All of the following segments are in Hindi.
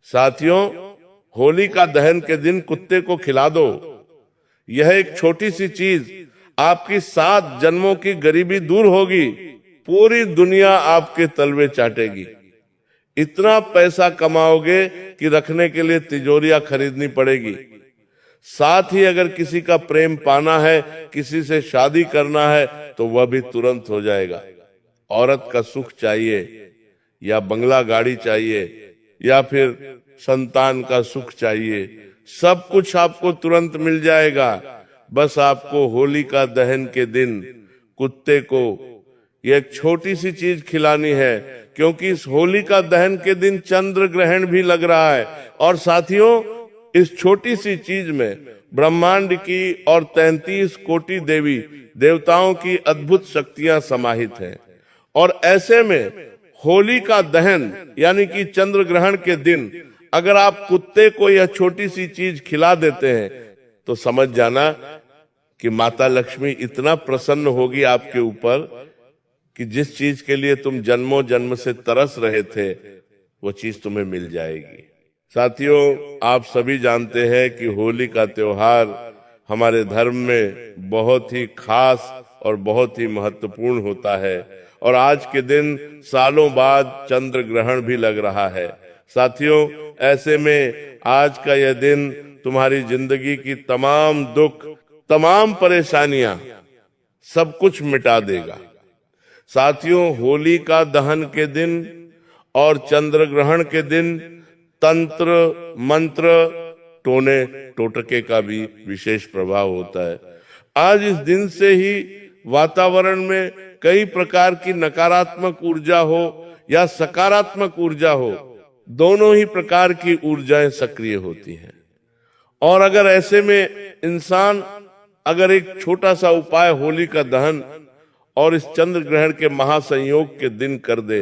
साथियों, होली का दहन के दिन कुत्ते को खिला दो। यह एक छोटी सी चीज आपकी 7 जन्मों की गरीबी दूर होगी। पूरी दुनिया आपके तलवे चाटेगी। इतना पैसा कमाओगे कि रखने के लिए तिजोरियां खरीदनी पड़ेगी। साथ ही अगर किसी का प्रेम पाना है, किसी से शादी करना है, तो वह भी तुरंत हो जाएगा। औरत का सुख चाहिए या बंगला गाड़ी चाहिए या फिर संतान का सुख चाहिए, सब कुछ आपको तुरंत मिल जाएगा। बस आपको होली का दहन के दिन कुत्ते को ये एक छोटी सी चीज खिलानी है, क्योंकि इस होली का दहन के दिन चंद्र ग्रहण भी लग रहा है। और साथियों, इस छोटी सी चीज में ब्रह्मांड की और 33 कोटि देवी देवताओं की अद्भुत शक्तियां समाहित हैं। और ऐसे में होली का दहन यानी कि चंद्र ग्रहण के दिन अगर आप कुत्ते को यह छोटी सी चीज खिला देते हैं, तो समझ जाना कि माता लक्ष्मी इतना प्रसन्न होगी आपके ऊपर कि जिस चीज के लिए तुम जन्मों जन्म से तरस रहे थे, वो चीज तुम्हें मिल जाएगी। साथियों, आप सभी जानते हैं कि होली का त्योहार हमारे धर्म में बहुत ही खास और बहुत ही महत्वपूर्ण होता है। और आज के दिन सालों बाद चंद्र ग्रहण भी लग रहा है। साथियों, ऐसे में आज का यह दिन तुम्हारी जिंदगी की तमाम दुख, तमाम परेशानियां, सब कुछ मिटा देगा। साथियों, होली का दहन के दिन और चंद्र ग्रहण के दिन तंत्र मंत्र टोने टोटके का भी विशेष प्रभाव होता है। आज इस दिन से ही वातावरण में कई प्रकार की नकारात्मक ऊर्जा हो या सकारात्मक ऊर्जा हो, दोनों ही प्रकार की ऊर्जाएं सक्रिय होती हैं। और अगर ऐसे में इंसान अगर एक छोटा सा उपाय होली का दहन और इस चंद्र ग्रहण के महासंयोग के दिन कर दे,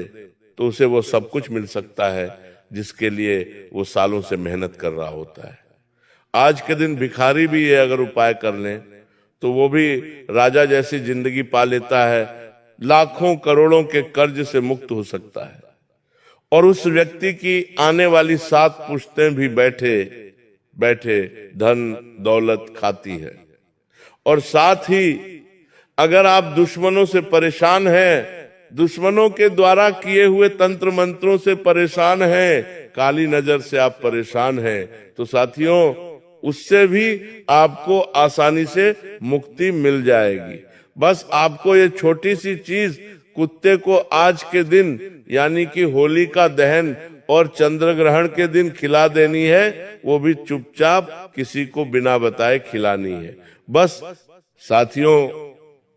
तो उसे वो सब कुछ मिल सकता है जिसके लिए वो सालों से मेहनत कर रहा होता है। आज के दिन भिखारी भी ये अगर उपाय कर लें, तो वो भी राजा जैसी जिंदगी पा लेता है, लाखों करोड़ों के कर्ज से मुक्त हो सकता है। और उस व्यक्ति की आने वाली 7 पुश्तें भी बैठे बैठे धन दौलत खाती है। और साथ ही अगर आप दुश्मनों से परेशान हैं, दुश्मनों के द्वारा किए हुए तंत्र मंत्रों से परेशान हैं, काली नजर से आप परेशान हैं, तो साथियों उससे भी आपको आसानी से मुक्ति मिल जाएगी। बस आपको ये छोटी सी चीज कुत्ते को आज के दिन यानी कि होली का दहन और चंद्र ग्रहण के दिन खिला देनी है, वो भी चुपचाप किसी को बिना बताए खिलानी है। बस साथियों,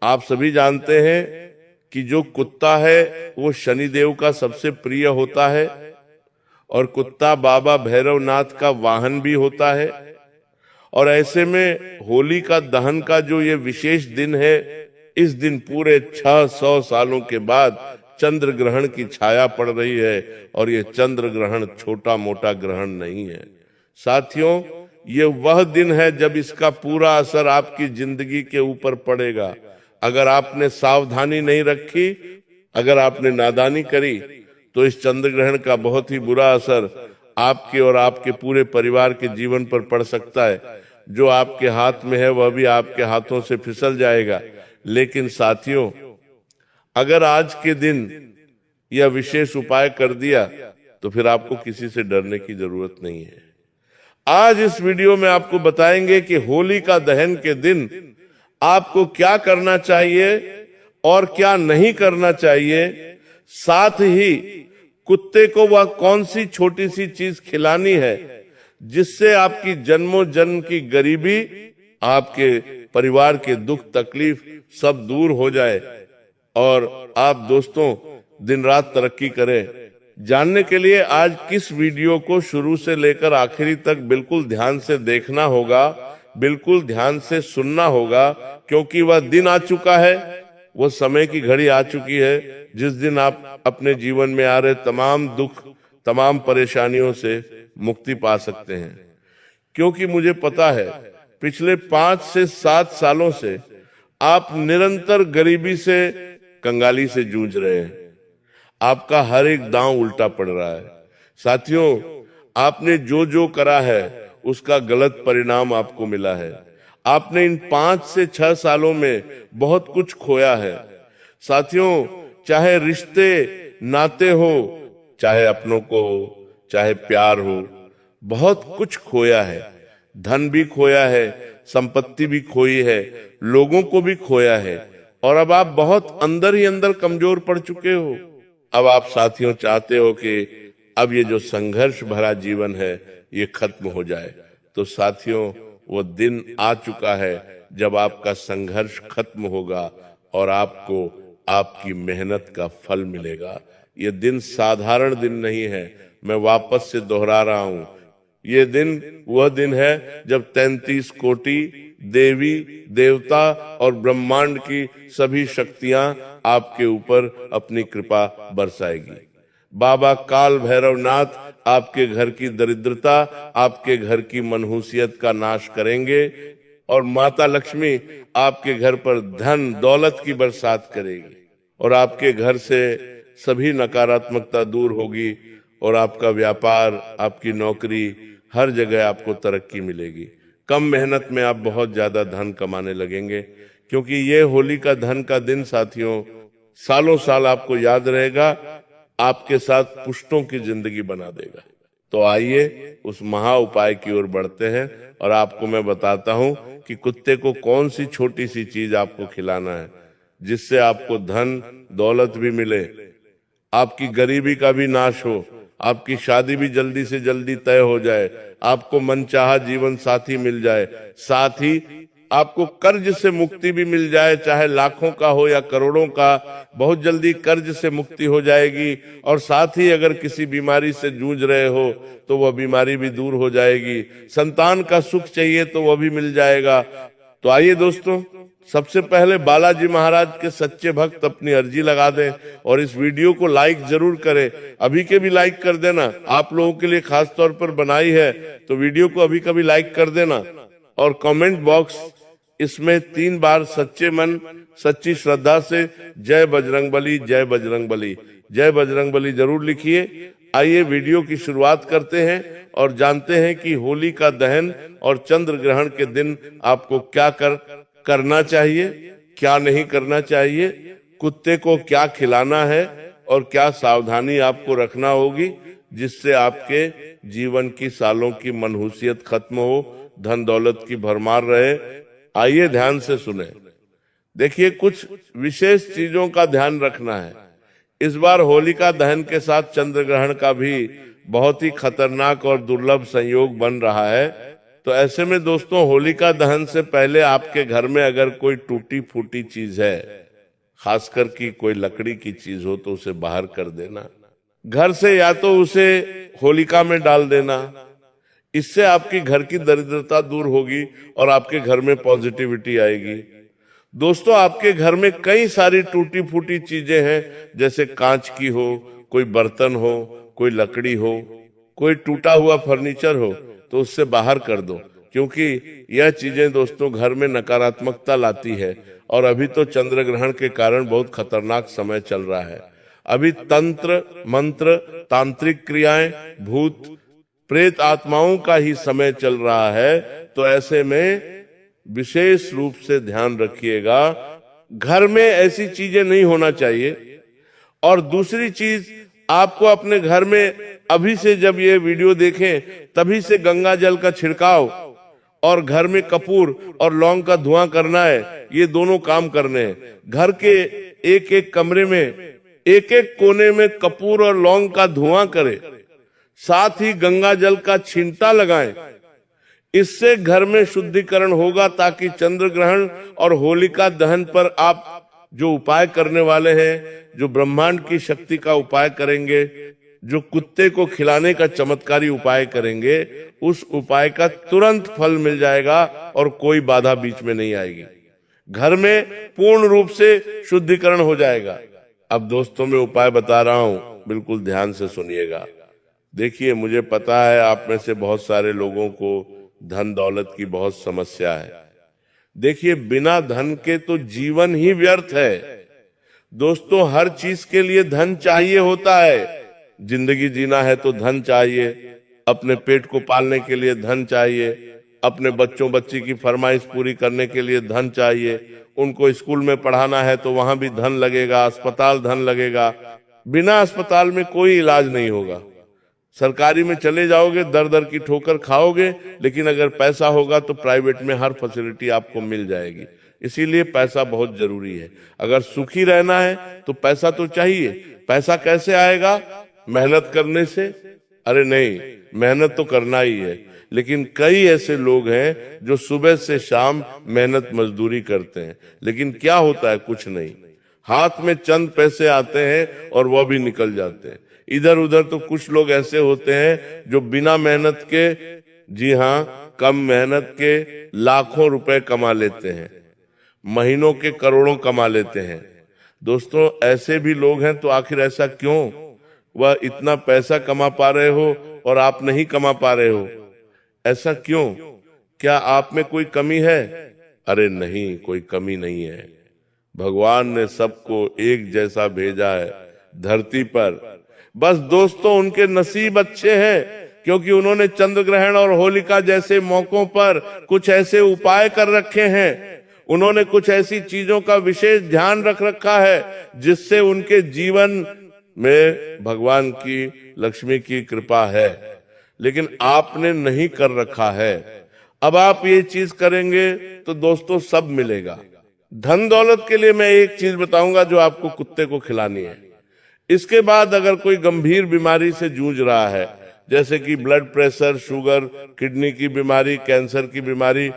आप सभी जानते हैं कि जो कुत्ता है वो शनिदेव का सबसे प्रिय होता है और कुत्ता बाबा भैरवनाथ का वाहन भी होता है। और ऐसे में होली का दहन का जो ये विशेष दिन है, इस दिन पूरे 600 सालों के बाद चंद्र ग्रहण की छाया पड़ रही है। और ये चंद्र ग्रहण छोटा मोटा ग्रहण नहीं है। साथियों, ये वह दिन है जब इसका पूरा असर आपकी जिंदगी के ऊपर पड़ेगा। अगर आपने सावधानी नहीं रखी, अगर आपने नादानी करी, तो इस चंद्र ग्रहण का बहुत ही बुरा असर आपके और आपके पूरे परिवार के जीवन पर पड़ सकता है। जो आपके हाथ में है वह भी आपके हाथों से फिसल जाएगा। लेकिन साथियों, अगर आज के दिन यह विशेष उपाय कर दिया, तो फिर आपको किसी से डरने की जरूरत नहीं है। आज इस वीडियो में आपको बताएंगे कि होली का दहन के दिन आपको क्या करना चाहिए और क्या नहीं करना चाहिए। साथ ही कुत्ते को वह कौन सी छोटी सी चीज खिलानी है जिससे आपकी जन्मों जन्म की गरीबी, आपके परिवार के दुख तकलीफ सब दूर हो जाए और आप दोस्तों दिन रात तरक्की करें। जानने के लिए आज किस वीडियो को शुरू से लेकर आखिरी तक बिल्कुल ध्यान से देखना होगा, बिल्कुल ध्यान से सुनना होगा, क्योंकि वह दिन आ चुका है, वो समय की घड़ी आ चुकी है जिस दिन आप अपने जीवन में आ रहे तमाम दुख, तमाम परेशानियों से मुक्ति पा सकते हैं। क्योंकि मुझे पता है पिछले 5 से 7 सालों से आप निरंतर गरीबी से, कंगाली से जूझ रहे हैं। आपका हर एक दांव उल्टा पड़ रहा है। साथियों, आपने जो जो करा है उसका गलत परिणाम आपको मिला है। आपने इन 5 से 6 सालों में बहुत कुछ खोया है। साथियों, चाहे रिश्ते नाते हो, चाहे अपनों को हो, चाहे प्यार हो, बहुत कुछ खोया है। धन भी खोया है, संपत्ति भी खोई है, लोगों को भी खोया है, और अब आप बहुत अंदर ही अंदर कमजोर पड़ चुके हो। अब आप साथियों चाहते हो कि अब ये जो संघर्ष भरा जीवन है ये खत्म हो जाए। तो साथियों, वो दिन आ चुका है जब आपका संघर्ष खत्म होगा और आपको आपकी मेहनत का फल मिलेगा। ये दिन साधारण दिन नहीं है, मैं वापस से दोहरा रहा हूं। ये दिन वह दिन है जब 33 कोटि देवी देवता और ब्रह्मांड की सभी शक्तियां आपके ऊपर अपनी कृपा बरसाएगी। बाबा काल भैरवनाथ आपके घर की दरिद्रता, आपके घर की मनहूसियत का नाश करेंगे, और माता लक्ष्मी आपके घर पर धन दौलत की बरसात करेगी, और आपके घर से सभी नकारात्मकता दूर होगी, और आपका व्यापार, आपकी नौकरी, हर जगह आपको तरक्की मिलेगी। कम मेहनत में आप बहुत ज्यादा धन कमाने लगेंगे, क्योंकि ये होली का धन का दिन साथियों सालों साल आपको याद रहेगा, आपके साथ पुश्तों की जिंदगी बना देगा। तो आइए उस महा उपाय की ओर बढ़ते हैं, और आपको मैं बताता हूं कि कुत्ते को कौन सी छोटी सी चीज आपको खिलाना है जिससे आपको धन दौलत भी मिले, आपकी गरीबी का भी नाश हो, आपकी शादी भी जल्दी से जल्दी तय हो जाए, आपको मनचाहा जीवन साथी मिल जाए, साथ ही आपको कर्ज से मुक्ति भी मिल जाए, चाहे लाखों का हो या करोड़ों का, बहुत जल्दी कर्ज से मुक्ति हो जाएगी। और साथ ही अगर किसी बीमारी से जूझ रहे हो तो वह बीमारी भी दूर हो जाएगी। संतान का सुख चाहिए तो वह भी मिल जाएगा। तो आइए दोस्तों, सबसे पहले बालाजी महाराज के सच्चे भक्त अपनी अर्जी लगा दें और इस वीडियो को लाइक जरूर करें। अभी के भी लाइक कर देना, आप लोगों के लिए खास तौर पर बनाई है, तो वीडियो को अभी कभी लाइक कर देना। और कमेंट बॉक्स इसमें 3 बार सच्चे मन सच्ची श्रद्धा से जय बजरंगबली, जय बजरंगबली, जय बजरंगबली जरूर लिखिए। आइए वीडियो की शुरुआत करते हैं और जानते हैं कि होली का दहन और चंद्र ग्रहण के दिन आपको क्या करना चाहिए, क्या नहीं करना चाहिए, कुत्ते को क्या खिलाना है और क्या सावधानी आपको रखना होगी जिससे आपके जीवन की सालों की मनहूसियत खत्म हो, धन दौलत की भरमार रहे। आइए ध्यान से सुने। देखिए, कुछ विशेष चीजों का ध्यान रखना है। इस बार होलिका दहन के साथ चंद्र ग्रहण का भी बहुत ही खतरनाक और दुर्लभ संयोग बन रहा है। तो ऐसे में दोस्तों, होलिका दहन से पहले आपके घर में अगर कोई टूटी फूटी चीज है, खासकर की कोई लकड़ी की चीज हो, तो उसे बाहर कर देना घर से, या तो उसे होलिका में डाल देना। इससे आपकी घर की दरिद्रता दूर होगी और आपके घर में पॉजिटिविटी आएगी। दोस्तों, आपके घर में कई सारी टूटी फूटी चीजें हैं, जैसे कांच की हो, कोई बर्तन हो, कोई लकड़ी हो, कोई टूटा हुआ फर्नीचर हो, तो उससे बाहर कर दो, क्योंकि यह चीजें दोस्तों घर में नकारात्मकता लाती है। और अभी तो चंद्र ग्रहण के कारण बहुत खतरनाक समय चल रहा है। अभी तंत्र मंत्र, तांत्रिक क्रियाएं, भूत प्रेत आत्माओं का ही समय चल रहा है। तो ऐसे में विशेष रूप से ध्यान रखिएगा, घर में ऐसी चीजें नहीं होना चाहिए। और दूसरी चीज, आपको अपने घर में अभी से, जब ये वीडियो देखें तभी से गंगा जल का छिड़काव और घर में कपूर और लौंग का धुआं करना है। ये दोनों काम करने हैं। घर के एक एक कमरे में, एक एक कोने में कपूर और लौंग का धुआं करें, साथ ही गंगा जल का छींटा लगाएं। इससे घर में शुद्धिकरण होगा, ताकि चंद्र ग्रहण और होलिका दहन पर आप जो उपाय करने वाले हैं, जो ब्रह्मांड की शक्ति का उपाय करेंगे, जो कुत्ते को खिलाने का चमत्कारी उपाय करेंगे, उस उपाय का तुरंत फल मिल जाएगा और कोई बाधा बीच में नहीं आएगी। घर में पूर्ण रूप से शुद्धिकरण हो जाएगा। अब दोस्तों, मैं उपाय बता रहा हूं, बिल्कुल ध्यान से सुनिएगा। देखिए, मुझे पता है आप में से बहुत सारे लोगों को धन दौलत की बहुत समस्या है। देखिए, बिना धन के तो जीवन ही व्यर्थ है। दोस्तों, हर चीज के लिए धन चाहिए होता है। जिंदगी जीना है तो धन चाहिए, अपने पेट को पालने के लिए धन चाहिए, अपने बच्चों बच्ची की फरमाइश पूरी करने के लिए धन चाहिए, उनको स्कूल में पढ़ाना है तो वहां भी धन लगेगा, अस्पताल धन लगेगा। बिना अस्पताल में कोई इलाज नहीं होगा। सरकारी में चले जाओगे, दर दर की ठोकर खाओगे, लेकिन अगर पैसा होगा तो प्राइवेट में हर फैसिलिटी आपको मिल जाएगी। इसीलिए पैसा बहुत जरूरी है। अगर सुखी रहना है तो पैसा तो चाहिए। पैसा कैसे आएगा? मेहनत करने से? अरे नहीं, मेहनत तो करना ही है, लेकिन कई ऐसे लोग हैं जो सुबह से शाम मेहनत मजदूरी करते हैं, लेकिन क्या होता है? कुछ नहीं। हाथ में चंद पैसे आते हैं और वह भी निकल जाते हैं। इधर उधर तो कुछ लोग ऐसे होते हैं जो बिना मेहनत के, जी हाँ, कम मेहनत के लाखों रुपए कमा लेते हैं, महीनों के करोड़ों कमा लेते हैं। दोस्तों, ऐसे भी लोग हैं, तो आखिर ऐसा क्यों? वह इतना पैसा कमा पा रहे हो और आप नहीं कमा पा रहे हो, ऐसा क्यों? क्या आप में कोई कमी है? अरे नहीं, कोई कमी नहीं है। भगवान ने सबको एक जैसा भेजा है धरती पर। बस दोस्तों, उनके नसीब अच्छे हैं, क्योंकि उन्होंने चंद्र ग्रहण और होलिका जैसे मौकों पर कुछ ऐसे उपाय कर रखे हैं, उन्होंने कुछ ऐसी चीजों का विशेष ध्यान रख रखा है जिससे उनके जीवन में भगवान की, लक्ष्मी की कृपा है। लेकिन आपने नहीं कर रखा है। अब आप ये चीज करेंगे तो दोस्तों सब मिलेगा। धन दौलत के लिए मैं एक चीज बताऊंगा जो आपको कुत्ते को खिलानी है। इसके बाद अगर कोई गंभीर बीमारी से जूझ रहा है, जैसे कि ब्लड प्रेशर, शुगर, किडनी की बीमारी, कैंसर की बीमारी,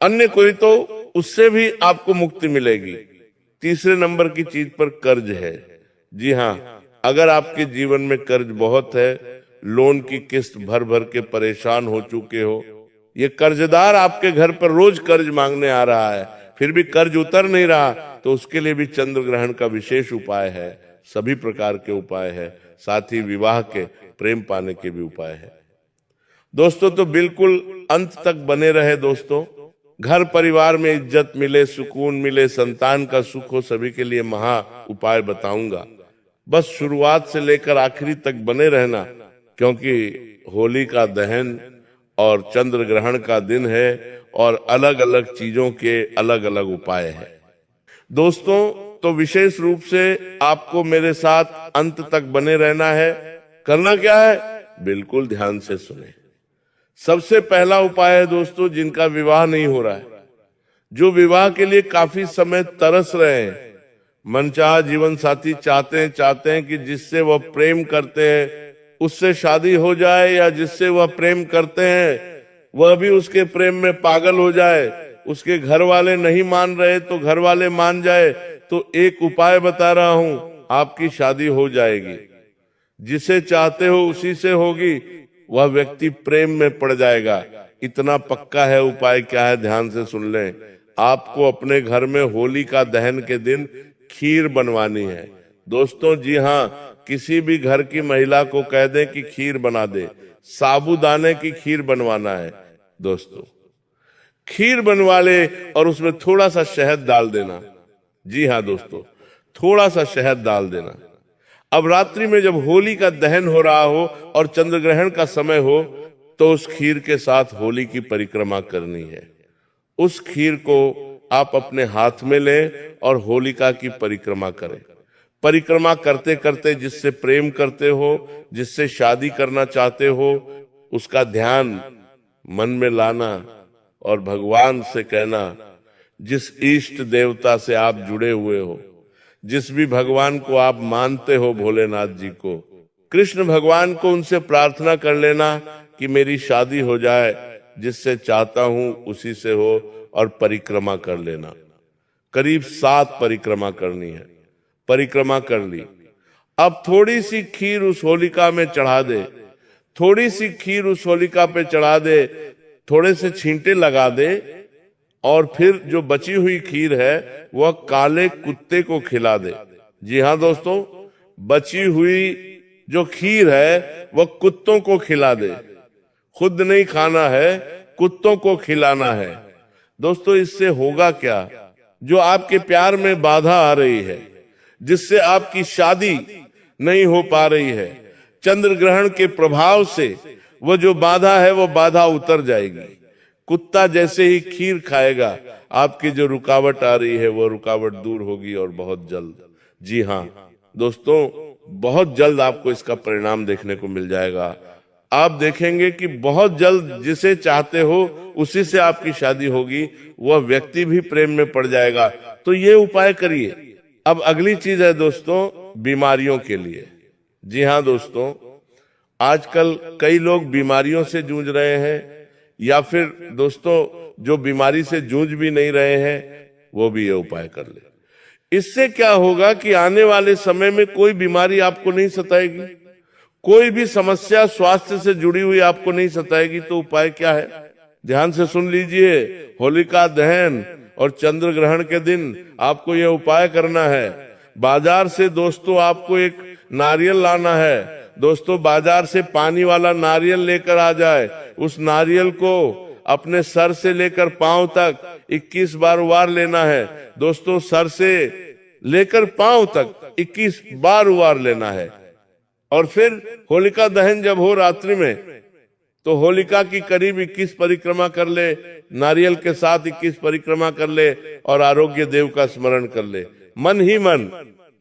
अन्य कोई, तो उससे भी आपको मुक्ति मिलेगी। तीसरे नंबर की चीज पर कर्ज है। जी हाँ, अगर आपके जीवन में कर्ज बहुत है, लोन की किस्त भर भर के परेशान हो चुके हो, ये कर्जदार आपके घर पर रोज कर्ज मांगने आ रहा है, फिर भी कर्ज उतर नहीं रहा, तो उसके लिए भी चंद्र ग्रहण का विशेष उपाय है। सभी प्रकार के उपाय है, साथ ही विवाह के, प्रेम पाने के भी उपाय है। दोस्तों, तो बिल्कुल अंत तक बने रहे दोस्तों। घर परिवार में इज्जत मिले, सुकून मिले, संतान का सुख हो, सभी के लिए महा उपाय बताऊंगा। बस शुरुआत से लेकर आखिरी तक बने रहना, क्योंकि होली का दहन और चंद्र ग्रहण का दिन है और अलग अलग चीजों के अलग अलग उपाय है। दोस्तों, तो विशेष रूप से आपको मेरे साथ अंत तक बने रहना है। करना क्या है? बिल्कुल ध्यान से सुने। सबसे पहला उपाय है दोस्तों, जिनका विवाह नहीं हो रहा है, जो विवाह के लिए काफी समय तरस रहे हैं, मनचाहा जीवन साथी चाहते हैं कि जिससे वह प्रेम करते हैं उससे शादी हो जाए, या जिससे वह प्रेम करते हैं वह भी उसके प्रेम में पागल हो जाए। उसके घर वाले नहीं मान रहे तो घर वाले मान जाए, तो एक उपाय बता रहा हूं, आपकी शादी हो जाएगी। जिसे चाहते हो उसी से होगी, वह व्यक्ति प्रेम में पड़ जाएगा। इतना पक्का है। उपाय क्या है? ध्यान से सुन लें। आपको अपने घर में होली का दहन के दिन खीर बनवानी है दोस्तों। जी हाँ, किसी भी घर की महिला को कह दें कि खीर बना दे। साबूदाने की खीर बनवाना है दोस्तों। खीर बनवा ले और उसमें थोड़ा सा शहद डाल देना। जी हाँ दोस्तों, थोड़ा सा शहद डाल देना। अब रात्रि में जब होली का दहन हो रहा हो और चंद्र ग्रहण का समय हो, तो उस खीर के साथ होली की परिक्रमा करनी है। उस खीर को आप अपने हाथ में लें और होलिका की परिक्रमा करें। परिक्रमा करते करते जिससे प्रेम करते हो, जिससे शादी करना चाहते हो, उसका ध्यान मन में लाना और भगवान से कहना, जिस इष्ट देवता से आप जुड़े हुए हो, जिस भी भगवान को आप मानते हो, भोलेनाथ जी को, कृष्ण भगवान को, उनसे प्रार्थना कर लेना कि मेरी शादी हो जाए, जिससे चाहता हूं उसी से हो, और परिक्रमा कर लेना। करीब 7 परिक्रमा करनी है। परिक्रमा कर ली। अब थोड़ी सी खीर उस होलिका में चढ़ा दे, थोड़ी सी खीर उस होलिका पे चढ़ा दे, थोड़े से छींटे लगा दे, और फिर जो बची हुई खीर है वह काले कुत्ते को खिला दे। जी हाँ दोस्तों, बची हुई जो खीर है वह कुत्तों को खिला दे। खुद नहीं खाना है, कुत्तों को खिलाना है। दोस्तों, इससे होगा क्या? जो आपके प्यार में बाधा आ रही है, जिससे आपकी शादी नहीं हो पा रही है, चंद्र ग्रहण के प्रभाव से वो जो बाधा है वो बाधा उतर जाएगी। कुत्ता जैसे ही खीर खाएगा, आपकी जो रुकावट आ रही है वो रुकावट दूर होगी और बहुत जल्द। जी हाँ दोस्तों, बहुत जल्द आपको इसका परिणाम देखने को मिल जाएगा। आप देखेंगे कि बहुत जल्द जिसे चाहते हो उसी से आपकी शादी होगी, वह व्यक्ति भी प्रेम में पड़ जाएगा। तो ये उपाय करिए। अब अगली चीज है दोस्तों, बीमारियों के लिए। जी हाँ दोस्तों, आजकल कई लोग बीमारियों से जूझ रहे हैं, या फिर दोस्तों जो बीमारी से जूझ भी नहीं रहे हैं, वो भी ये उपाय कर ले। इससे क्या होगा कि आने वाले समय में कोई बीमारी आपको नहीं सताएगी, कोई भी समस्या स्वास्थ्य से जुड़ी हुई आपको नहीं सताएगी। तो उपाय क्या है, ध्यान से सुन लीजिए। होलिका दहन और चंद्र ग्रहण के दिन आपको यह उपाय करना है। बाजार से दोस्तों आपको एक नारियल लाना है। दोस्तों बाजार से पानी वाला नारियल लेकर आ जाए। उस नारियल को अपने सर से लेकर पांव तक 21 बार वार लेना है। दोस्तों सर से लेकर पांव तक 21 बार वार लेना है। और फिर होलिका दहन जब हो रात्रि में, तो होलिका की करीब 21 परिक्रमा कर ले, नारियल के साथ 21 परिक्रमा कर ले और आरोग्य देव का स्मरण कर ले। मन ही मन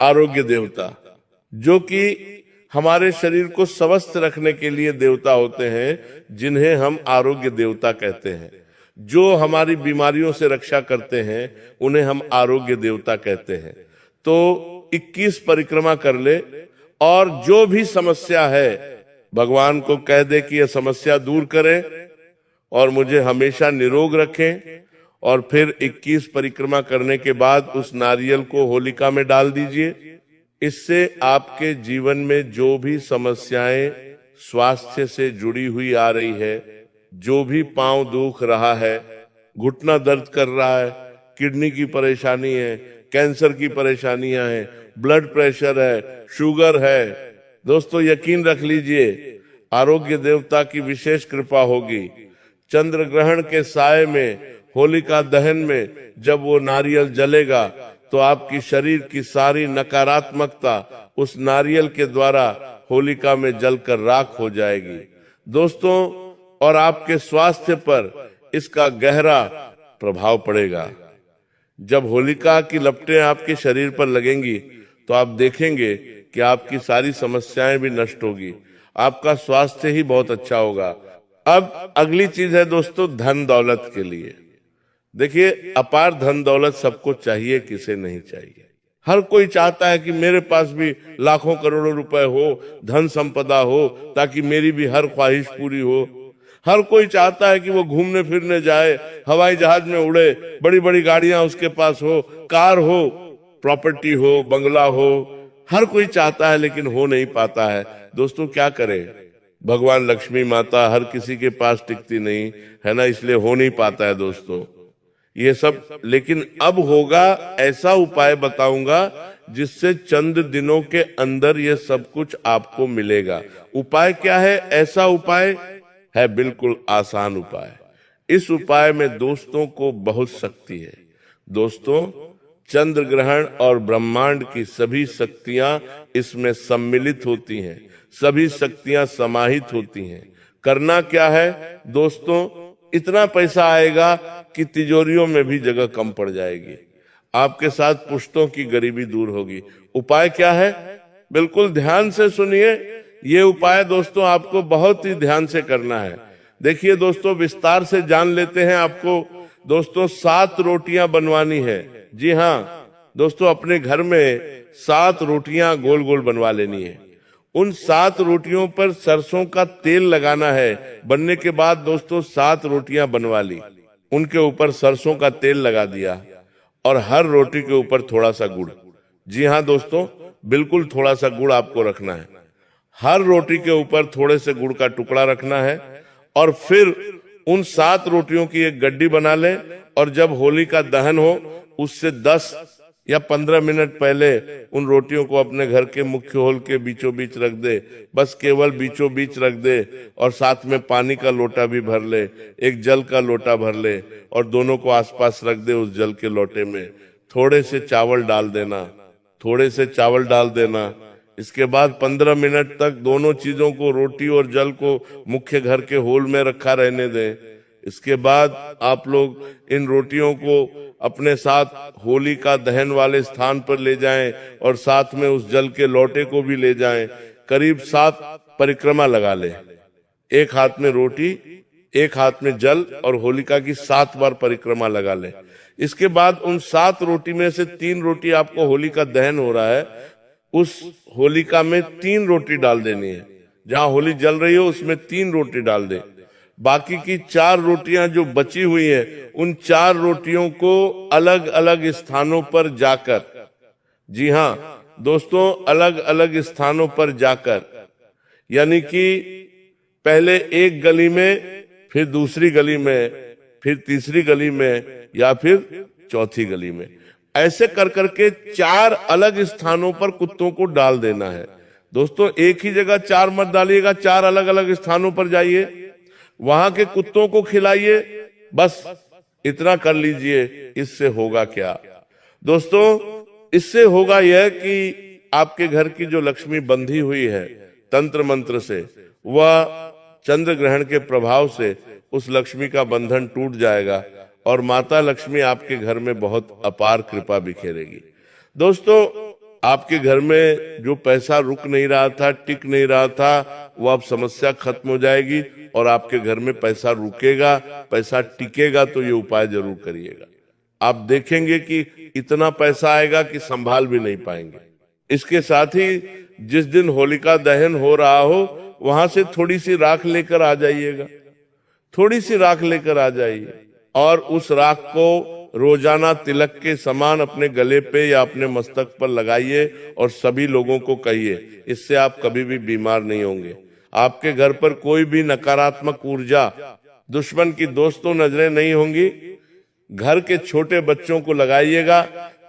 आरोग्य देवता, जो कि हमारे शरीर को स्वस्थ रखने के लिए देवता होते हैं, जिन्हें हम आरोग्य देवता कहते हैं। जो हमारी बीमारियों से रक्षा करते हैं उन्हें हम आरोग्य देवता कहते हैं। तो 21 परिक्रमा कर ले और जो भी समस्या है भगवान को कह दे कि यह समस्या दूर करें और मुझे हमेशा निरोग रखें। और फिर 21 परिक्रमा करने के बाद उस नारियल को होलिका में डाल दीजिए। इससे आपके जीवन में जो भी समस्याएं स्वास्थ्य से जुड़ी हुई आ रही है, जो भी पांव दुख रहा है, घुटना दर्द कर रहा है, किडनी की परेशानी है, कैंसर की परेशानियां हैं, ब्लड प्रेशर है, शुगर है, दोस्तों यकीन रख लीजिए आरोग्य देवता की विशेष कृपा होगी। चंद्र ग्रहण के साये में, होलिका दहन में जब वो नारियल जलेगा तो आपकी शरीर की सारी नकारात्मकता उस नारियल के द्वारा होलिका में जलकर राख हो जाएगी दोस्तों, और आपके स्वास्थ्य पर इसका गहरा प्रभाव पड़ेगा। जब होलिका की लपटें आपके शरीर पर लगेंगी तो आप देखेंगे कि आपकी सारी समस्याएं भी नष्ट होगी, आपका स्वास्थ्य ही बहुत अच्छा होगा। अब अगली चीज है दोस्तों, धन दौलत के लिए। देखिए अपार धन दौलत सबको चाहिए, किसे नहीं चाहिए। हर कोई चाहता है कि मेरे पास भी लाखों करोड़ों रुपए हो, धन संपदा हो, ताकि मेरी भी हर ख्वाहिश पूरी हो। हर कोई चाहता है कि वो घूमने फिरने जाए, हवाई जहाज में उड़े, बड़ी बड़ी गाड़ियां उसके पास हो, कार हो, प्रॉपर्टी हो, बंगला हो। हर कोई चाहता है लेकिन हो नहीं पाता है। दोस्तों क्या करे, भगवान लक्ष्मी माता हर किसी के पास टिकती नहीं है ना, इसलिए हो नहीं पाता है दोस्तों ये सब। लेकिन अब होगा, ऐसा उपाय बताऊंगा जिससे चंद दिनों के अंदर ये सब कुछ आपको मिलेगा। उपाय क्या है? ऐसा उपाय है बिल्कुल आसान उपाय। इस उपाय में दोस्तों को बहुत शक्ति है। दोस्तों चंद्र ग्रहण और ब्रह्मांड की सभी शक्तियां इसमें सम्मिलित होती हैं, सभी शक्तियां समाहित होती हैं। करना क्या है दोस्तों, इतना पैसा आएगा कि तिजोरियों में भी जगह कम पड़ जाएगी। आपके साथ पुश्तों की गरीबी दूर होगी। उपाय क्या है? बिल्कुल ध्यान से सुनिए। ये उपाय दोस्तों आपको बहुत ही ध्यान से करना है। देखिए दोस्तों, विस्तार से जान लेते हैं। आपको दोस्तों 7 रोटियां बनवानी है। जी हाँ दोस्तों, अपने घर में 7 रोटियां गोल गोल बनवा लेनी है। उन 7 रोटियों पर सरसों का तेल लगाना है। बनने के बाद दोस्तों 7 रोटियां बनवा ली, उनके ऊपर सरसों का तेल लगा दिया और हर रोटी के ऊपर थोड़ा सा गुड़। जी हाँ दोस्तों, बिल्कुल थोड़ा सा गुड़ आपको रखना है। हर रोटी के ऊपर थोड़े से गुड़ का टुकड़ा रखना है और फिर उन 7 रोटियों की एक गड्डी बना ले और जब होली का दहन हो उससे 10 या 15 मिनट पहले उन रोटियों को अपने घर के मुख्य होल के बीचों बीच रख दे। बस केवल बीचों बीच रख दे और साथ में पानी का लोटा भी भर ले, एक जल का लोटा भर ले और दोनों को आसपास रख दे। उस जल के लोटे में थोड़े से चावल डाल देना, थोड़े से चावल डाल देना। इसके बाद 15 मिनट तक दोनों चीजों को, रोटी और जल को, मुख्य घर के होल में रखा रहने दें। इसके बाद आप लोग इन रोटियों को अपने साथ होली का दहन वाले स्थान पर ले जाएं और साथ में उस जल के लोटे को भी ले जाएं। करीब 7 परिक्रमा लगा लें। एक हाथ में रोटी, एक हाथ में जल और होलिका की 7 बार परिक्रमा लगा लें। इसके बाद उन 7 रोटी में से 3 रोटी आपको, होली का दहन हो रहा है, उस होलिका में 3 रोटी डाल देनी है। जहां होली जल रही हो उसमें 3 रोटी डाल दें। बाकी की 4 रोटियां जो बची हुई है, उन 4 रोटियों को अलग अलग स्थानों पर जाकर, जी हाँ दोस्तों, अलग अलग स्थानों पर जाकर, यानी कि पहले एक गली में, फिर दूसरी गली में, फिर तीसरी गली में, या फिर चौथी गली में, ऐसे कर करके 4 अलग स्थानों पर कुत्तों को डाल देना है। दोस्तों एक ही जगह 4 मत डालिएगा, 4 अलग अलग स्थानों पर जाइए, वहां के कुत्तों को खिलाइए। बस इतना कर लीजिए। इससे होगा क्या दोस्तों? इससे होगा यह कि आपके घर की जो लक्ष्मी बंधी हुई है तंत्र मंत्र से, वह चंद्र ग्रहण के प्रभाव से उस लक्ष्मी का बंधन टूट जाएगा और माता लक्ष्मी आपके घर में बहुत अपार कृपा बिखेरेगी। दोस्तों आपके घर में जो पैसा रुक नहीं रहा था, टिक नहीं रहा था, वो अब समस्या खत्म हो जाएगी और आपके घर में पैसा रुकेगा, पैसा टिकेगा। तो ये उपाय जरूर करिएगा। आप देखेंगे कि इतना पैसा आएगा कि संभाल भी नहीं पाएंगे। इसके साथ ही जिस दिन होलिका दहन हो रहा हो, वहां से थोड़ी सी राख लेकर आ जाइएगा, थोड़ी सी राख लेकर आ जाइए और उस राख को रोजाना तिलक के समान अपने गले पे या अपने मस्तक पर लगाइए और सभी लोगों को कहिए। इससे आप कभी भी बीमार नहीं होंगे। आपके घर पर कोई भी नकारात्मक ऊर्जा, दुश्मन की दोस्तों नजरें नहीं होंगी। घर के छोटे बच्चों को लगाइएगा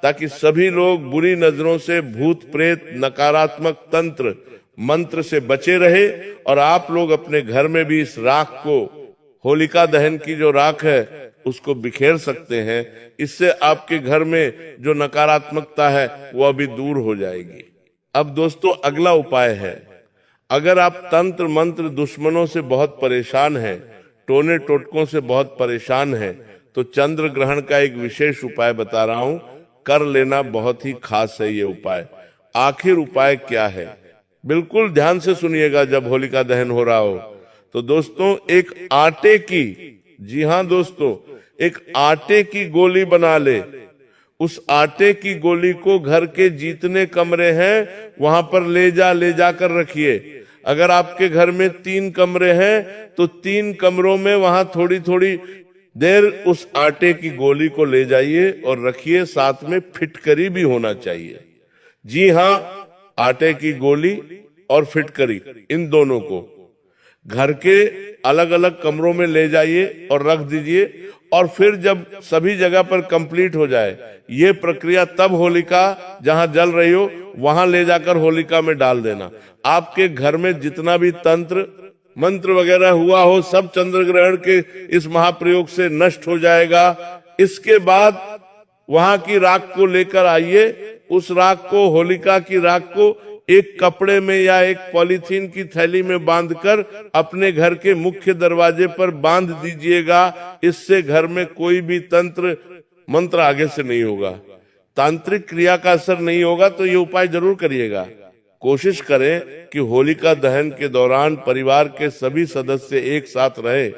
ताकि सभी लोग बुरी नजरों से, भूत प्रेत, नकारात्मक तंत्र मंत्र से बचे रहे और आप लोग अपने घर में भी इस राख को, होलिका दहन की जो राख है, उसको बिखेर सकते हैं। इससे आपके घर में जो नकारात्मकता है वो अभी दूर हो जाएगी। अब दोस्तों अगला उपाय है, अगर आप तंत्र मंत्र दुश्मनों से बहुत परेशान हैं, टोने टोटकों से बहुत परेशान हैं, तो चंद्र ग्रहण का एक विशेष उपाय बता रहा हूं, कर लेना। बहुत ही खास है ये उपाय। आखिर उपाय क्या है, बिल्कुल ध्यान से सुनिएगा जब होलिका दहन हो रहा हो। तो दोस्तों एक आटे की, जी हाँ दोस्तों, एक आटे की गोली बना ले। उस आटे की गोली को घर के जितने कमरे हैं वहां पर ले जाकर रखिए। अगर आपके घर में 3 कमरे हैं तो 3 कमरों में वहां थोड़ी थोड़ी देर उस आटे की गोली को ले जाइए और रखिए। साथ में फिटकरी भी होना चाहिए। जी हाँ, आटे की गोली और फिटकरी, इन दोनों को घर के अलग अलग कमरों में ले जाइए और रख दीजिए। और फिर जब सभी जगह पर कंप्लीट हो जाए, ये प्रक्रिया तब होलिका जहां जल रही हो वहां ले जाकर होलिका में डाल देना। आपके घर में जितना भी तंत्र मंत्र वगैरह हुआ हो, सब चंद्र ग्रहण के इस महाप्रयोग से नष्ट हो जाएगा। इसके बाद वहां की राख को लेकर आइए। उस राख को, होलिका की राख को एक कपड़े में या एक पॉलीथीन की थैली में बांधकर अपने घर के मुख्य दरवाजे पर बांध दीजिएगा। इससे घर में कोई भी तंत्र मंत्र आगे से नहीं होगा, तांत्रिक क्रिया का असर नहीं होगा। तो ये उपाय जरूर करिएगा। कोशिश करें कि होलिका दहन के दौरान परिवार के सभी सदस्य एक साथ रहे।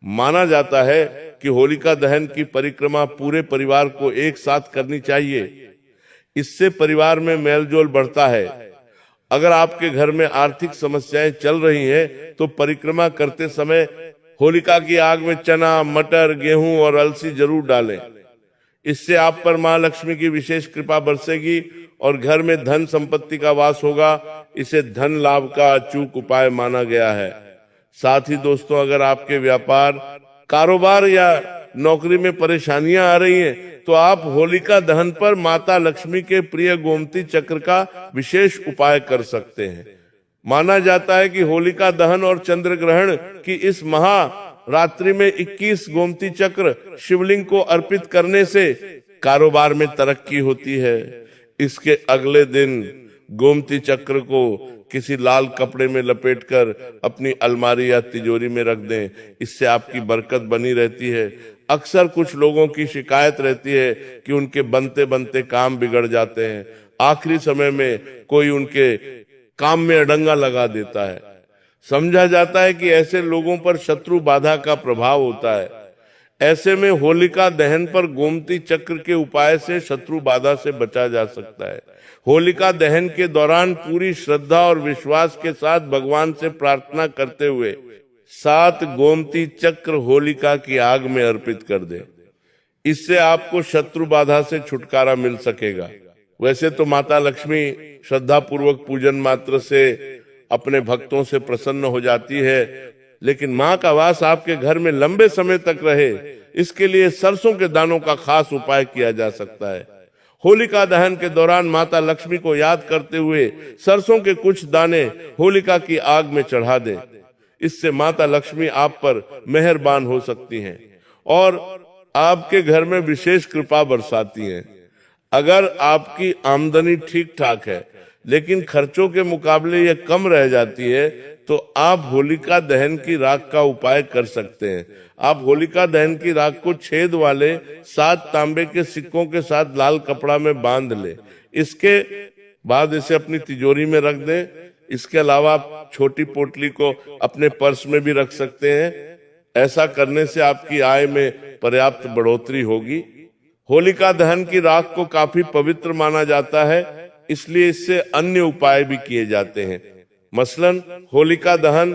माना जाता है कि होलिका दहन की परिक्रमा पूरे परिवार को एक साथ करनी चाहिए। इससे परिवार में मेलजोल बढ़ता है। अगर आपके घर में आर्थिक समस्याएं चल रही हैं, तो परिक्रमा करते समय होलिका की आग में चना, मटर, गेहूं और अलसी जरूर डालें। इससे आप पर मां लक्ष्मी की विशेष कृपा बरसेगी और घर में धन संपत्ति का वास होगा। इसे धन लाभ का अचूक उपाय माना गया है। साथ ही दोस्तों, अगर आपके व्यापार, कारोबार या नौकरी में परेशानियां आ रही हैं, तो आप होलिका दहन पर माता लक्ष्मी के प्रिय गोमती चक्र का विशेष उपाय कर सकते हैं। माना जाता है कि होलिका दहन और चंद्र ग्रहण की इस महारात्रि में 21 गोमती चक्र शिवलिंग को अर्पित करने से कारोबार में तरक्की होती है। इसके अगले दिन गोमती चक्र को किसी लाल कपड़े में लपेटकर अपनी अलमारी या तिजोरी में रख दें। इससे आपकी बरकत बनी रहती है। अक्सर कुछ लोगों की शिकायत रहती है कि उनके बनते बनते काम बिगड़ जाते हैं, आखिरी समय में कोई उनके काम में अड़ंगा लगा देता है। समझा जाता है कि ऐसे लोगों पर शत्रु बाधा का प्रभाव होता है। ऐसे में होलिका दहन पर गोमती चक्र के उपाय से शत्रु बाधा से बचा जा सकता है। होलिका दहन के दौरान पूरी श्रद्धा और विश्वास के साथ भगवान से प्रार्थना करते हुए 7 गोमती चक्र होलिका की आग में अर्पित कर दे। इससे आपको शत्रु बाधा से छुटकारा मिल सकेगा। वैसे तो माता लक्ष्मी श्रद्धा पूर्वक पूजन मात्र से अपने भक्तों से प्रसन्न हो जाती है, लेकिन माँ का वास आपके घर में लंबे समय तक रहे, इसके लिए सरसों के दानों का खास उपाय किया जा सकता है। होलिका दहन के दौरान माता लक्ष्मी को याद करते हुए सरसों के कुछ दाने होलिका की आग में चढ़ा दें। इससे माता लक्ष्मी आप पर मेहरबान हो सकती हैं और आपके घर में विशेष कृपा बरसाती हैं। अगर आपकी आमदनी ठीक ठाक है लेकिन खर्चों के मुकाबले यह कम रह जाती है, तो आप होलिका दहन की राख का उपाय कर सकते हैं। आप होलिका दहन की राख को छेद वाले 7 तांबे के सिक्कों के साथ लाल कपड़ा में बांध ले। इसके बाद इसे अपनी तिजोरी में रख दें। इसके अलावा आप छोटी पोटली को अपने पर्स में भी रख सकते हैं। ऐसा करने से आपकी आय में पर्याप्त बढ़ोतरी होगी। होलिका दहन की राख को काफी पवित्र माना जाता है, इसलिए इससे अन्य उपाय भी किए जाते हैं। मसलन होलिका दहन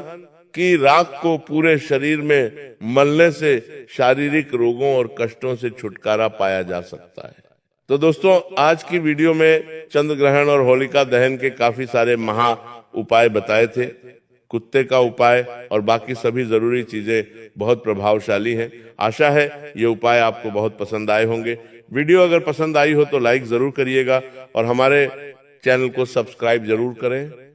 की राख को पूरे शरीर में मलने से शारीरिक रोगों और कष्टों से छुटकारा पाया जा सकता है। तो दोस्तों, आज की वीडियो में चंद्र ग्रहण और होलिका दहन के काफी सारे महा उपाय बताए थे। कुत्ते का उपाय और बाकी सभी जरूरी चीजें बहुत प्रभावशाली हैं। आशा है ये उपाय आपको बहुत पसंद आए होंगे। वीडियो अगर पसंद आई हो तो लाइक जरूर करिएगा और हमारे चैनल को सब्सक्राइब जरूर करें।